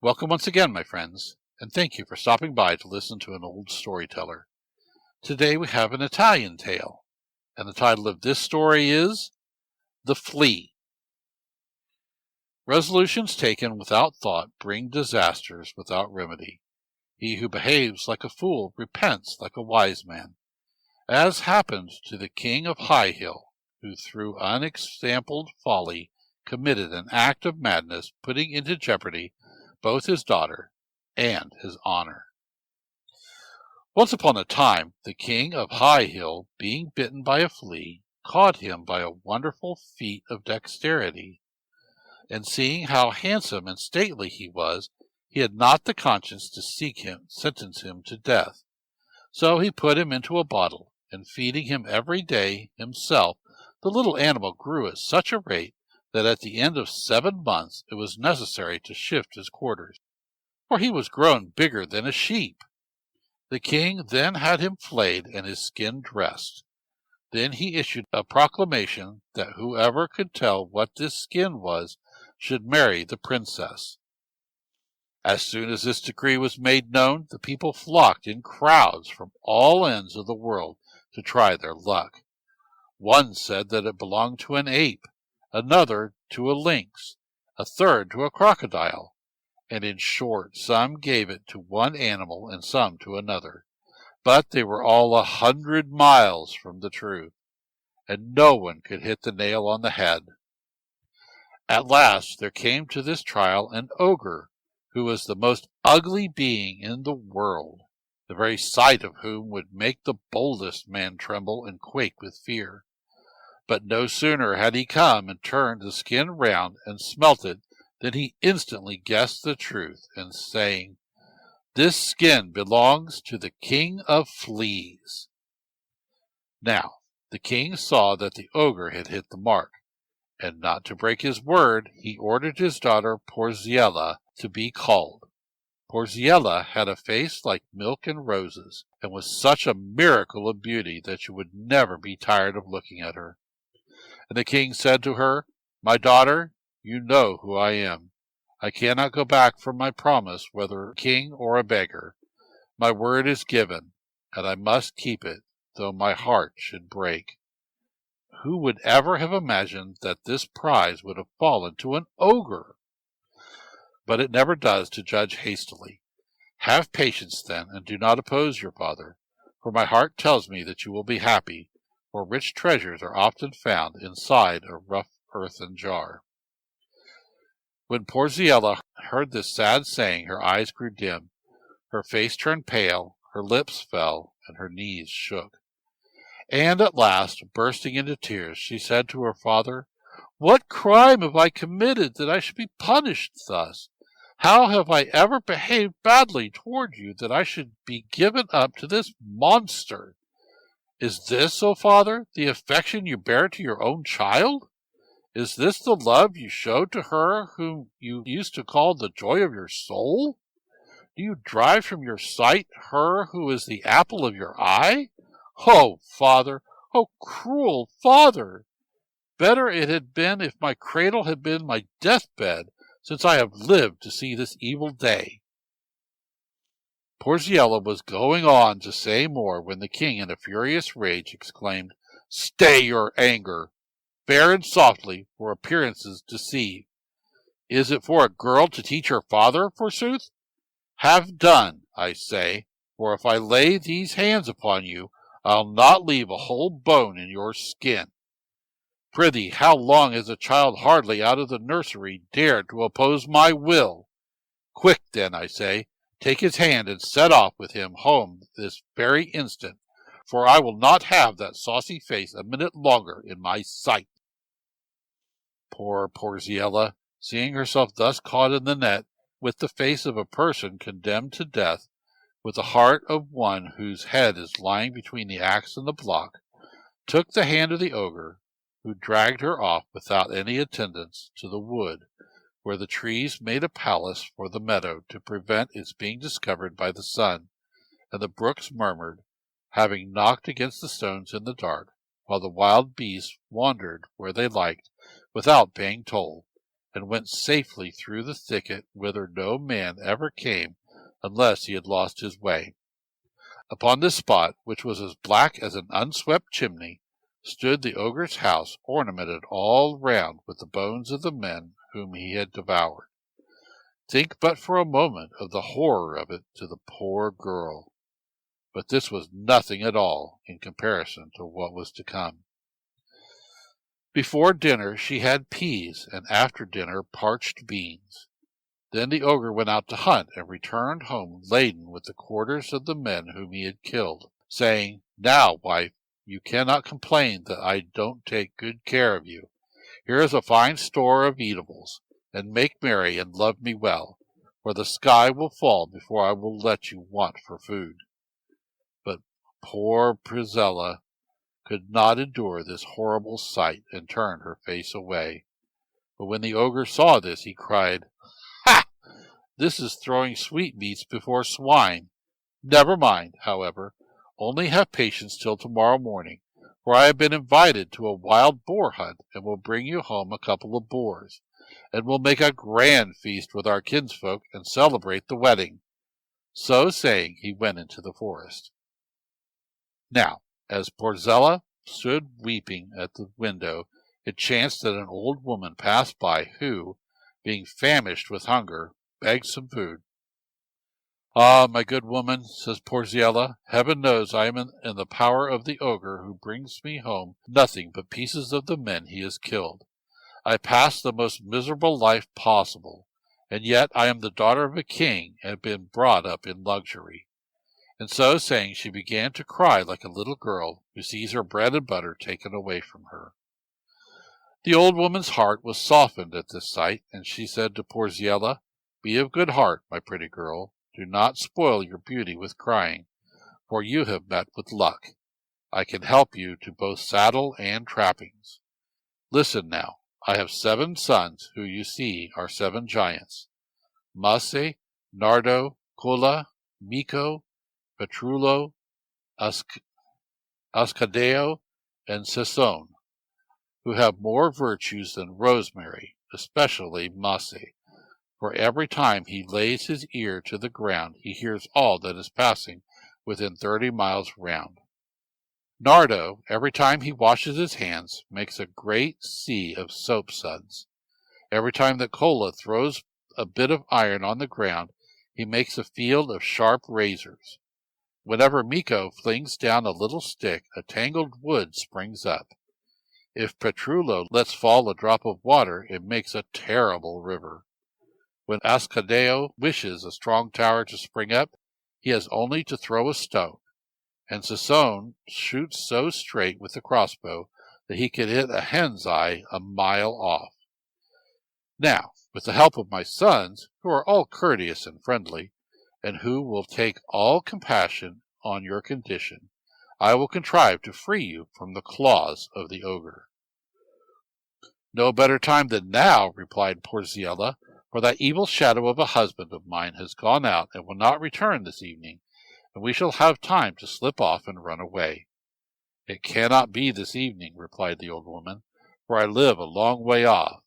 Welcome once again, my friends, and thank you for stopping by to listen to an old storyteller. Today we have an Italian tale, and the title of this story is The Flea. Resolutions taken without thought bring disasters without remedy. He who behaves like a fool repents like a wise man, as happened to the king of High Hill, who through unexampled folly committed an act of madness, putting into jeopardy both his daughter and his honor. Once upon a time, the king of High Hill, being bitten by a flea, caught him by a wonderful feat of dexterity, and seeing how handsome and stately he was, he had not the conscience to sentence him to death. So he put him into a bottle, and feeding him every day himself, the little animal grew at such a rate that at the end of 7 months it was necessary to shift his quarters, for he was grown bigger than a sheep. The king then had him flayed and his skin dressed. Then he issued a proclamation that whoever could tell what this skin was should marry the princess. As soon as this decree was made known, the people flocked in crowds from all ends of the world to try their luck. One said that it belonged to an ape, another to a lynx, a third to a crocodile, and in short some gave it to one animal and some to another. But they were all 100 miles from the truth, and no one could hit the nail on the head. At last there came to this trial an ogre, who was the most ugly being in the world, the very sight of whom would make the boldest man tremble and quake with fear. But no sooner had he come and turned the skin round and smelt it than he instantly guessed the truth, and saying, "This skin belongs to the king of fleas." Now the king saw that the ogre had hit the mark, and not to break his word, he ordered his daughter Porziella to be called. Porziella had a face like milk and roses, and was such a miracle of beauty that you would never be tired of looking at her. And the king said to her, "My daughter, you know who I am. I cannot go back from my promise, whether a king or a beggar. My word is given, and I must keep it, though my heart should break." Who would ever have imagined that this prize would have fallen to an ogre? But it never does to judge hastily. Have patience, then, and do not oppose your father, for my heart tells me that you will be happy, for rich treasures are often found inside a rough earthen jar. When Porziella heard this sad saying, her eyes grew dim, her face turned pale, her lips fell, and her knees shook. And at last, bursting into tears, she said to her father, "What crime have I committed that I should be punished thus? How have I ever behaved badly toward you that I should be given up to this monster? Is this, O father, the affection you bear to your own child? Is this the love you showed to her whom you used to call the joy of your soul? Do you drive from your sight her who is the apple of your eye? Oh, father! Oh, cruel father! Better it had been if my cradle had been my deathbed, since I have lived to see this evil day." Porziella was going on to say more when the king, in a furious rage, exclaimed, "Stay your anger! Fair and softly, for appearances deceive. Is it for a girl to teach her father, forsooth? Have done, I say, for if I lay these hands upon you, I'll not leave a whole bone in your skin. Prithee, how long has a child hardly out of the nursery dared to oppose my will? Quick, then, I say, take his hand and set off with him home this very instant, for I will not have that saucy face a minute longer in my sight." Poor Porziella, seeing herself thus caught in the net, with the face of a person condemned to death, with the heart of one whose head is lying between the axe and the block, took the hand of the ogre, who dragged her off without any attendants to the wood, where the trees made a palace for the meadow to prevent its being discovered by the sun, and the brooks murmured, having knocked against the stones in the dark, while the wild beasts wandered where they liked, without paying toll, and went safely through the thicket whither no man ever came unless he had lost his way. Upon this spot, which was as black as an unswept chimney, stood the ogre's house, ornamented all round with the bones of the men whom he had devoured. Think but for a moment of the horror of it to the poor girl. But this was nothing at all in comparison to what was to come. Before dinner she had peas, and after dinner parched beans. Then the ogre went out to hunt, and returned home laden with the quarters of the men whom he had killed, saying, "Now, wife, you cannot complain that I don't take good care of you. Here is a fine store of eatables, and make merry and love me well, for the sky will fall before I will let you want for food." But poor Priscilla could not endure this horrible sight, and turned her face away. But when the ogre saw this, he cried, "Ha! This is throwing sweetmeats before swine. Never mind, however, only have patience till tomorrow morning, for I have been invited to a wild boar hunt, and will bring you home a couple of boars, and will make a grand feast with our kinsfolk, and celebrate the wedding." So saying, he went into the forest. Now, as Porziella stood weeping at the window, it chanced that an old woman passed by, who, being famished with hunger, begged some food. "Ah, my good woman," says Porziella, "heaven knows I am in the power of the ogre, who brings me home nothing but pieces of the men he has killed. I pass the most miserable life possible, and yet I am the daughter of a king, and have been brought up in luxury." And so saying, she began to cry like a little girl who sees her bread and butter taken away from her. The old woman's heart was softened at this sight, and she said to Porziella, "Be of good heart, my pretty girl. Do not spoil your beauty with crying, for you have met with luck. I can help you to both saddle and trappings. Listen now. I have 7 sons, who you see are 7 giants: Masse, Nardo, Cola, Mico, Petrullo, Ascadeo, and Sesson, who have more virtues than rosemary, especially Masse, for every time he lays his ear to the ground he hears all that is passing within 30 miles round. Nardo, every time he washes his hands, makes a great sea of soap suds. Every time that Cola throws a bit of iron on the ground, he makes a field of sharp razors. Whenever Mico flings down a little stick, a tangled wood springs up. If Petrullo lets fall a drop of water, it makes a terrible river. When Ascadeo wishes a strong tower to spring up, he has only to throw a stone, and Sesson shoots so straight with the crossbow that he can hit a hen's eye a mile off. Now, with the help of my sons, who are all courteous and friendly, and who will take all compassion on your condition, I will contrive to free you from the claws of the ogre." "No better time than now," replied Porziella, "for that evil shadow of a husband of mine has gone out and will not return this evening, and we shall have time to slip off and run away." "It cannot be this evening," replied the old woman, "for I live a long way off.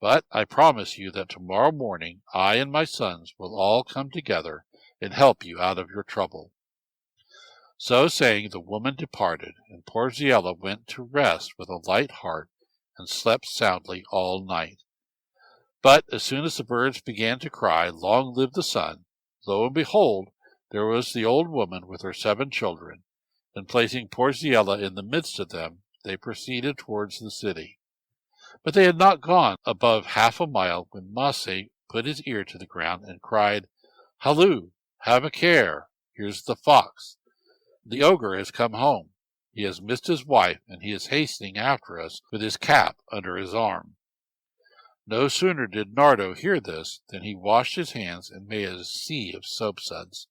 But I promise you that tomorrow morning I and my sons will all come together and help you out of your trouble." So saying, the woman departed, and Porziella went to rest with a light heart, and slept soundly all night. But as soon as the birds began to cry, "Long live the sun," lo and behold, there was the old woman with her 7 children, and placing Porziella in the midst of them, they proceeded towards the city. But they had not gone above half a mile when Masse put his ear to the ground and cried, "Halloo, have a care, here's the fox. The ogre has come home. He has missed his wife, and he is hastening after us with his cap under his arm." No sooner did Nardo hear this than he washed his hands and made a sea of soap suds.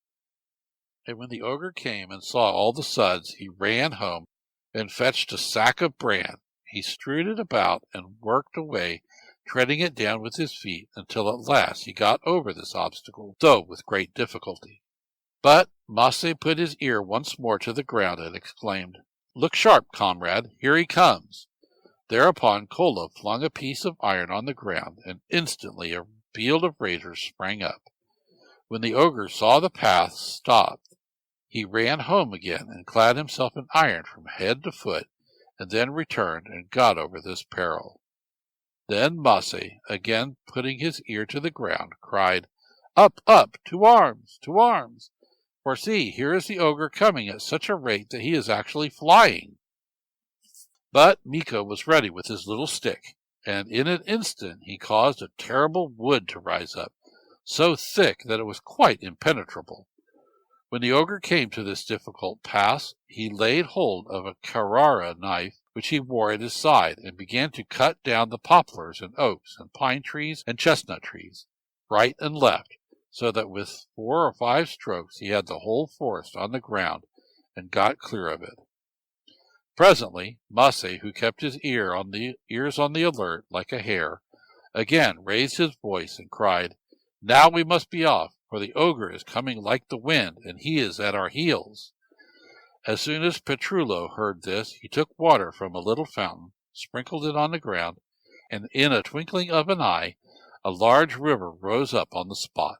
And when the ogre came and saw all the suds, he ran home and fetched a sack of bran. He strewed it about and worked away, treading it down with his feet, until at last he got over this obstacle, though with great difficulty. But Masse put his ear once more to the ground and exclaimed, "Look sharp, comrade, here he comes." Thereupon Kola flung a piece of iron on the ground, and instantly a field of razors sprang up. When the ogre saw the path stopped, he ran home again and clad himself in iron from head to foot, and then returned and got over this peril. Then Mase, again putting his ear to the ground, cried, "Up, up, to arms, to arms! For see, here is the ogre coming at such a rate that he is actually flying." But Miko was ready with his little stick, and in an instant he caused a terrible wood to rise up, so thick that it was quite impenetrable. When the ogre came to this difficult pass, he laid hold of a Carrara knife which he wore at his side, and began to cut down the poplars and oaks and pine trees and chestnut trees, right and left, so that with 4 or 5 strokes he had the whole forest on the ground and got clear of it. Presently, Mase, who kept his ears on the alert like a hare, again raised his voice and cried, "Now we must be off, for the ogre is coming like the wind, and he is at our heels." As soon as Petrullo heard this, he took water from a little fountain, sprinkled it on the ground, and in a twinkling of an eye a large river rose up on the spot.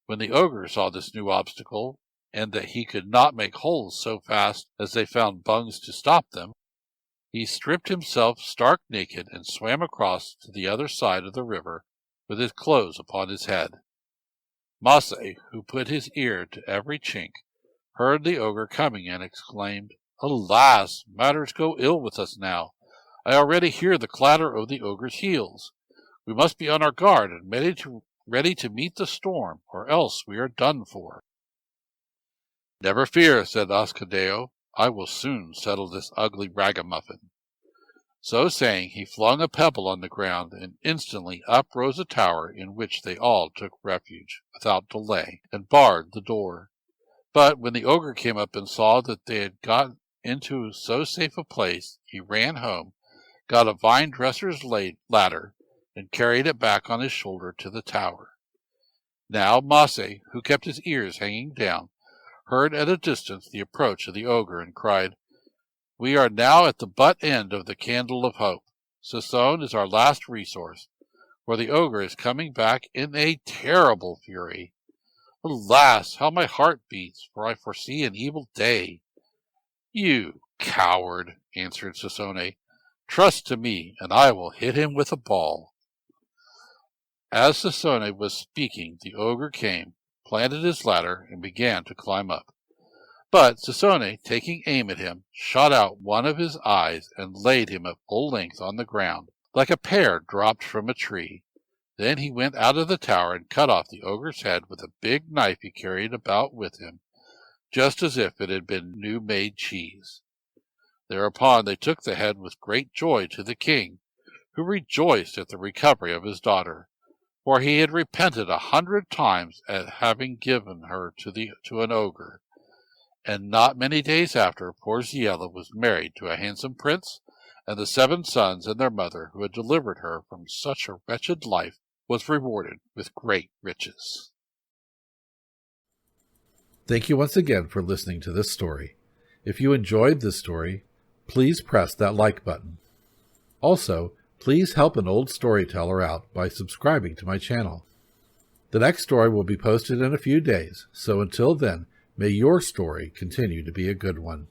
When the ogre saw this new obstacle, and that he could not make holes so fast as they found bungs to stop them, he stripped himself stark naked and swam across to the other side of the river with his clothes upon his head. Mase, who put his ear to every chink, heard the ogre coming and exclaimed, "Alas, matters go ill with us now. I already hear the clatter of the ogre's heels. We must be on our guard and ready to meet the storm, or else we are done for." "Never fear," said Ascadeo. "I will soon settle this ugly ragamuffin." So saying, he flung a pebble on the ground, and instantly up rose a tower in which they all took refuge, without delay, and barred the door. But when the ogre came up and saw that they had got into so safe a place, he ran home, got a vine dresser's ladder, and carried it back on his shoulder to the tower. Now Mase, who kept his ears hanging down, heard at a distance the approach of the ogre, and cried, "We are now at the butt end of the candle of hope. Sasson is our last resource, for the ogre is coming back in a terrible fury. Alas, how my heart beats, for I foresee an evil day." "You coward," answered Sasone, "trust to me, and I will hit him with a ball." As Sasone was speaking, the ogre came, planted his ladder, and began to climb up. But Sasone, taking aim at him, shot out one of his eyes and laid him at full length on the ground, like a pear dropped from a tree. Then he went out of the tower and cut off the ogre's head with a big knife he carried about with him, just as if it had been new-made cheese. Thereupon they took the head with great joy to the king, who rejoiced at the recovery of his daughter, for he had repented 100 times at having given her to an ogre. And not many days after, poor Ziella was married to a handsome prince, and the 7 sons and their mother, who had delivered her from such a wretched life, was rewarded with great riches. Thank you once again for listening to this story. If you enjoyed this story, please press that like button. Also, please help an old storyteller out by subscribing to my channel. The next story will be posted in a few days, so until then, may your story continue to be a good one.